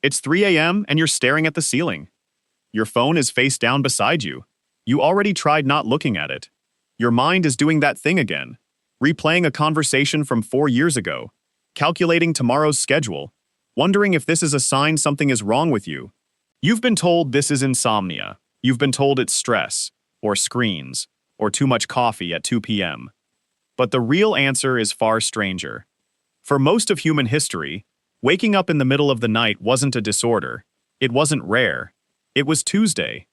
It's 3 a.m. and you're staring at the ceiling. Your phone is face down beside you. You already tried not looking at it. Your mind is doing that thing again, replaying a conversation from 4 years ago, calculating tomorrow's schedule, wondering if this is a sign something is wrong with you. You've been told this is insomnia. You've been told it's stress, or screens, or too much coffee at 2 p.m. But the real answer is far stranger. For most of human history, waking up in the middle of the night wasn't a disorder. It wasn't rare. It was Tuesday.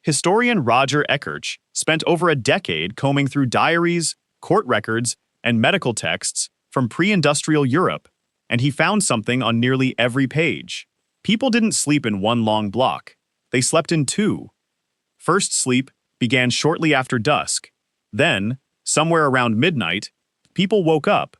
Historian Roger Eckerch spent over a decade combing through diaries, court records, and medical texts from pre-industrial Europe, and he found something on nearly every page. People didn't sleep in one long block. They slept in two. First sleep began shortly after dusk. Then, somewhere around midnight, people woke up.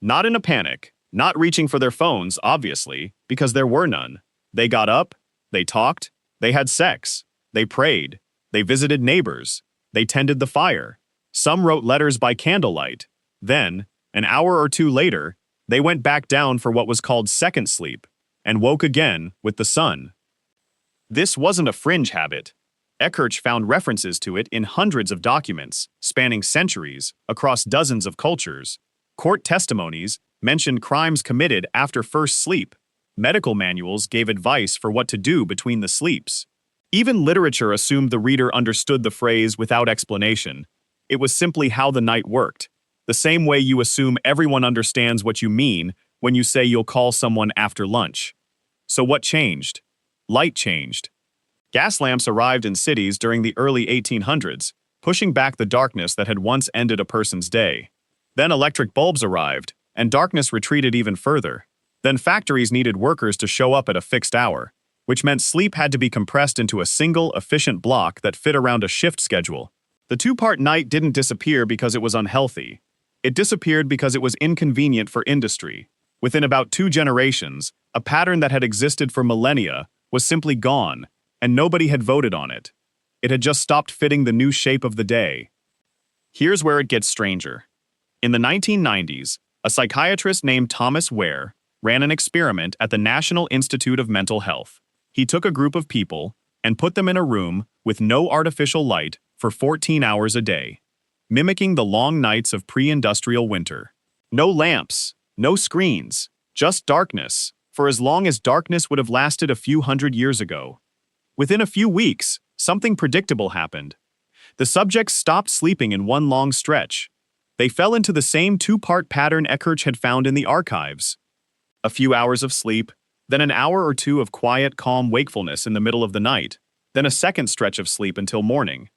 Not in a panic, not reaching for their phones, obviously, because there were none. They got up, they talked, they had sex, they prayed, they visited neighbors, they tended the fire. Some wrote letters by candlelight. Then, an hour or two later, they went back down for what was called second sleep, and woke again with the sun. This wasn't a fringe habit. Eckerch found references to it in hundreds of documents, spanning centuries, across dozens of cultures. Court testimonies mentioned crimes committed after first sleep. Medical manuals gave advice for what to do between the sleeps. Even literature assumed the reader understood the phrase without explanation. It was simply how the night worked, the same way you assume everyone understands what you mean when you say you'll call someone after lunch. So what changed? Light changed. Gas lamps arrived in cities during the early 1800s, pushing back the darkness that had once ended a person's day. Then electric bulbs arrived, and darkness retreated even further. Then factories needed workers to show up at a fixed hour, which meant sleep had to be compressed into a single, efficient block that fit around a shift schedule. The two-part night didn't disappear because it was unhealthy. It disappeared because it was inconvenient for industry. Within about 2 generations, a pattern that had existed for millennia was simply gone, and nobody had voted on it. It had just stopped fitting the new shape of the day. Here's where it gets stranger. In the 1990s, a psychiatrist named Thomas Ware ran an experiment at the National Institute of Mental Health. He took a group of people and put them in a room with no artificial light for 14 hours a day, mimicking the long nights of pre-industrial winter. No lamps, no screens, just darkness, for as long as darkness would have lasted a few hundred years ago. Within a few weeks, something predictable happened. The subjects stopped sleeping in one long stretch. They fell into the same two-part pattern Eckerch had found in the archives. A few hours of sleep, then an hour or two of quiet, calm wakefulness in the middle of the night, then a second stretch of sleep until morning.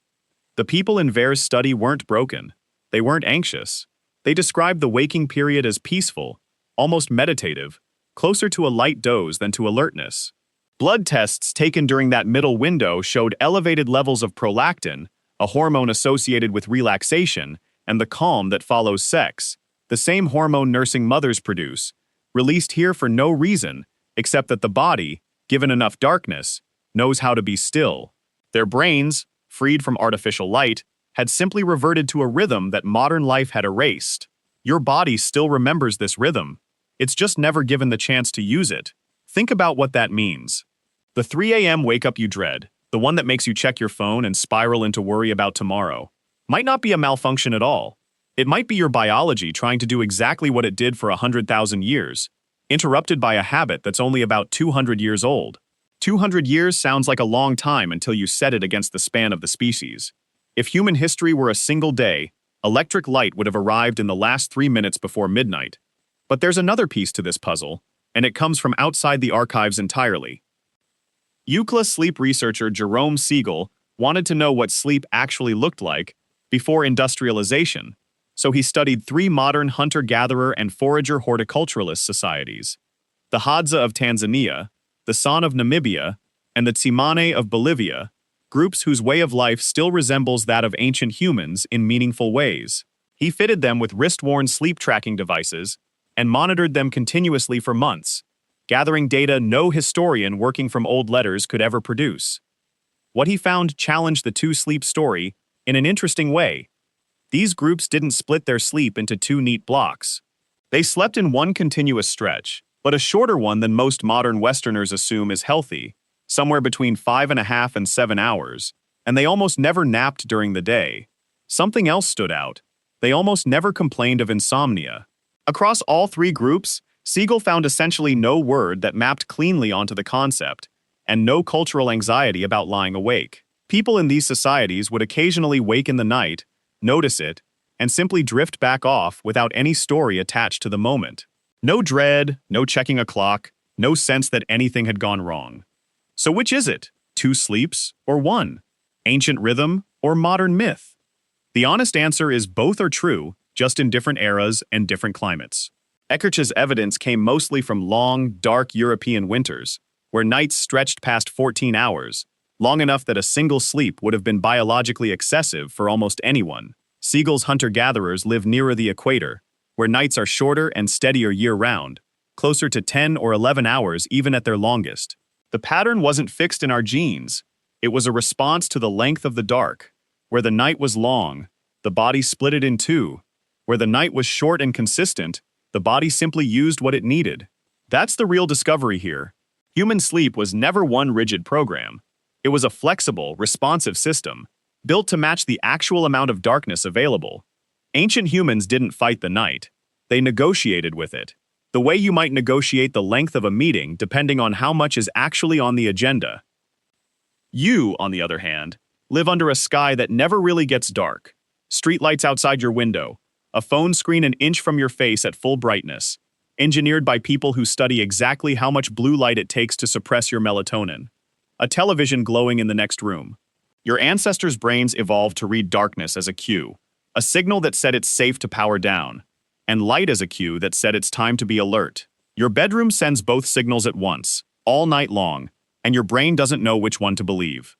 The people in Ware's study weren't broken. They weren't anxious. They described the waking period as peaceful, almost meditative, closer to a light doze than to alertness. Blood tests taken during that middle window showed elevated levels of prolactin, a hormone associated with relaxation, and the calm that follows sex, the same hormone nursing mothers produce, released here for no reason except that the body, given enough darkness, knows how to be still. Their brains, freed from artificial light, had simply reverted to a rhythm that modern life had erased. Your body still remembers this rhythm. It's just never given the chance to use it. Think about what that means. The 3 a.m. wake-up you dread, the one that makes you check your phone and spiral into worry about tomorrow, might not be a malfunction at all. It might be your biology trying to do exactly what it did for 100,000 years, interrupted by a habit that's only about 200 years old. 200 years sounds like a long time until you set it against the span of the species. If human history were a single day, electric light would have arrived in the last 3 minutes before midnight. But there's another piece to this puzzle, and it comes from outside the archives entirely. UCLA sleep researcher Jerome Siegel wanted to know what sleep actually looked like before industrialization, so he studied 3 modern hunter-gatherer and forager horticulturalist societies: the Hadza of Tanzania, the San of Namibia, and the Tsimane of Bolivia, groups whose way of life still resembles that of ancient humans in meaningful ways. He fitted them with wrist-worn sleep-tracking devices and monitored them continuously for months, gathering data no historian working from old letters could ever produce. What he found challenged the two-sleep story in an interesting way. These groups didn't split their sleep into 2 neat blocks. They slept in one continuous stretch, but a shorter one than most modern Westerners assume is healthy, somewhere between 5.5 and 7 hours, and they almost never napped during the day. Something else stood out. They almost never complained of insomnia. Across all three groups, Siegel found essentially no word that mapped cleanly onto the concept, and no cultural anxiety about lying awake. People in these societies would occasionally wake in the night, notice it, and simply drift back off without any story attached to the moment. No dread, no checking a clock, no sense that anything had gone wrong. So which is it? 2 sleeps or 1? Ancient rhythm or modern myth? The honest answer is both are true, just in different eras and different climates. Eckertsch's evidence came mostly from long, dark European winters, where nights stretched past 14 hours, long enough that a single sleep would have been biologically excessive for almost anyone. Siegel's hunter-gatherers live nearer the equator, where nights are shorter and steadier year-round, closer to 10 or 11 hours even at their longest. The pattern wasn't fixed in our genes. It was a response to the length of the dark. Where the night was long, the body split it in two. Where the night was short and consistent, the body simply used what it needed. That's the real discovery here. Human sleep was never one rigid program. It was a flexible, responsive system, built to match the actual amount of darkness available. Ancient humans didn't fight the night. They negotiated with it. The way you might negotiate the length of a meeting depending on how much is actually on the agenda. You, on the other hand, live under a sky that never really gets dark. Streetlights outside your window, a phone screen an inch from your face at full brightness, engineered by people who study exactly how much blue light it takes to suppress your melatonin. A television glowing in the next room. Your ancestors' brains evolved to read darkness as a cue, a signal that said it's safe to power down, and light as a cue that said it's time to be alert. Your bedroom sends both signals at once, all night long, and your brain doesn't know which one to believe.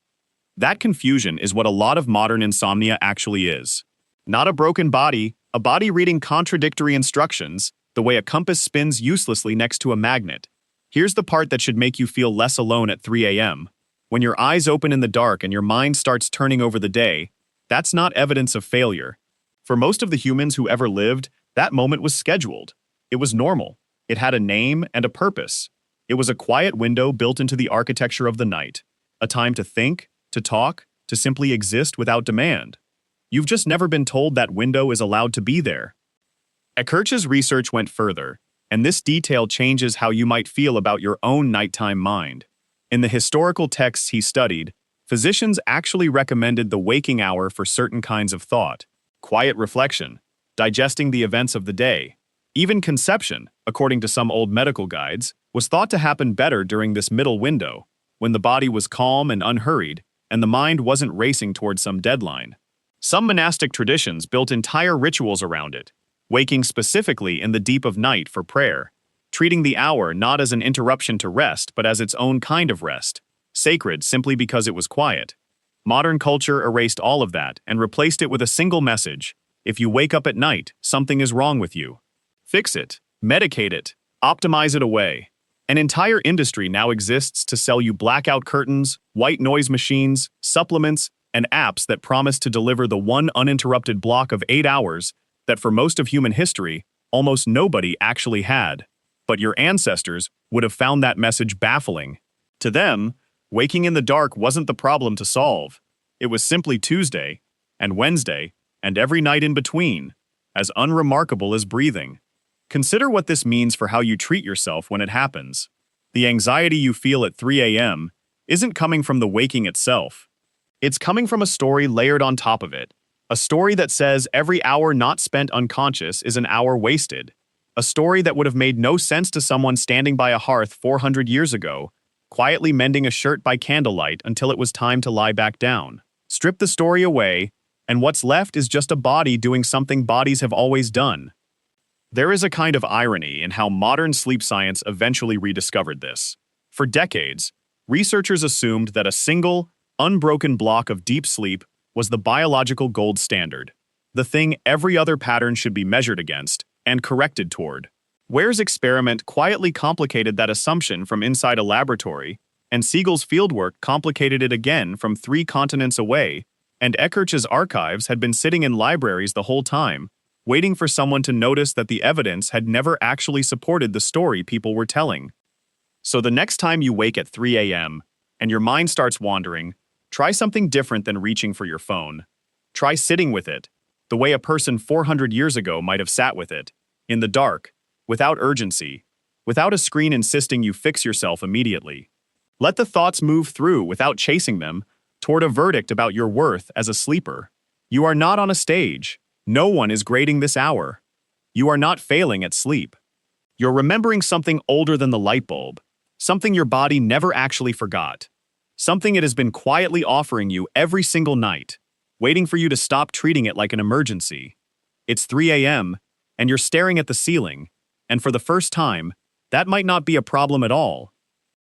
That confusion is what a lot of modern insomnia actually is. Not a broken body, a body reading contradictory instructions, the way a compass spins uselessly next to a magnet. Here's the part that should make you feel less alone at 3 a.m. When your eyes open in the dark and your mind starts turning over the day, that's not evidence of failure. For most of the humans who ever lived, that moment was scheduled. It was normal. It had a name and a purpose. It was a quiet window built into the architecture of the night, a time to think, to talk, to simply exist without demand. You've just never been told that window is allowed to be there. Eckertsch's research went further, and this detail changes how you might feel about your own nighttime mind. In the historical texts he studied, physicians actually recommended the waking hour for certain kinds of thought, quiet reflection, digesting the events of the day. Even conception, according to some old medical guides, was thought to happen better during this middle window, when the body was calm and unhurried, and the mind wasn't racing towards some deadline. Some monastic traditions built entire rituals around it, waking specifically in the deep of night for prayer, treating the hour not as an interruption to rest but as its own kind of rest, sacred simply because it was quiet. Modern culture erased all of that and replaced it with a single message: if you wake up at night, something is wrong with you. Fix it, medicate it, optimize it away. An entire industry now exists to sell you blackout curtains, white noise machines, supplements, and apps that promise to deliver the one uninterrupted block of 8 hours that for most of human history, almost nobody actually had. But your ancestors would have found that message baffling. To them, waking in the dark wasn't the problem to solve. It was simply Tuesday, and Wednesday, and every night in between, as unremarkable as breathing. Consider what this means for how you treat yourself when it happens. The anxiety you feel at 3 a.m. isn't coming from the waking itself. It's coming from a story layered on top of it. A story that says every hour not spent unconscious is an hour wasted. A story that would have made no sense to someone standing by a hearth 400 years ago, quietly mending a shirt by candlelight until it was time to lie back down. Strip the story away, and what's left is just a body doing something bodies have always done. There is a kind of irony in how modern sleep science eventually rediscovered this. For decades, researchers assumed that a single, unbroken block of deep sleep was the biological gold standard, the thing every other pattern should be measured against and corrected toward. Ware's experiment quietly complicated that assumption from inside a laboratory, and Siegel's fieldwork complicated it again from 3 continents away, and Eckertsch's archives had been sitting in libraries the whole time, waiting for someone to notice that the evidence had never actually supported the story people were telling. So the next time you wake at 3 a.m. and your mind starts wandering, try something different than reaching for your phone. Try sitting with it, the way a person 400 years ago might have sat with it, in the dark, without urgency, without a screen insisting you fix yourself immediately. Let the thoughts move through without chasing them toward a verdict about your worth as a sleeper. You are not on a stage. No one is grading this hour. You are not failing at sleep. You're remembering something older than the light bulb, something your body never actually forgot, something it has been quietly offering you every single night, waiting for you to stop treating it like an emergency. It's 3 a.m., and you're staring at the ceiling, and for the first time, that might not be a problem at all.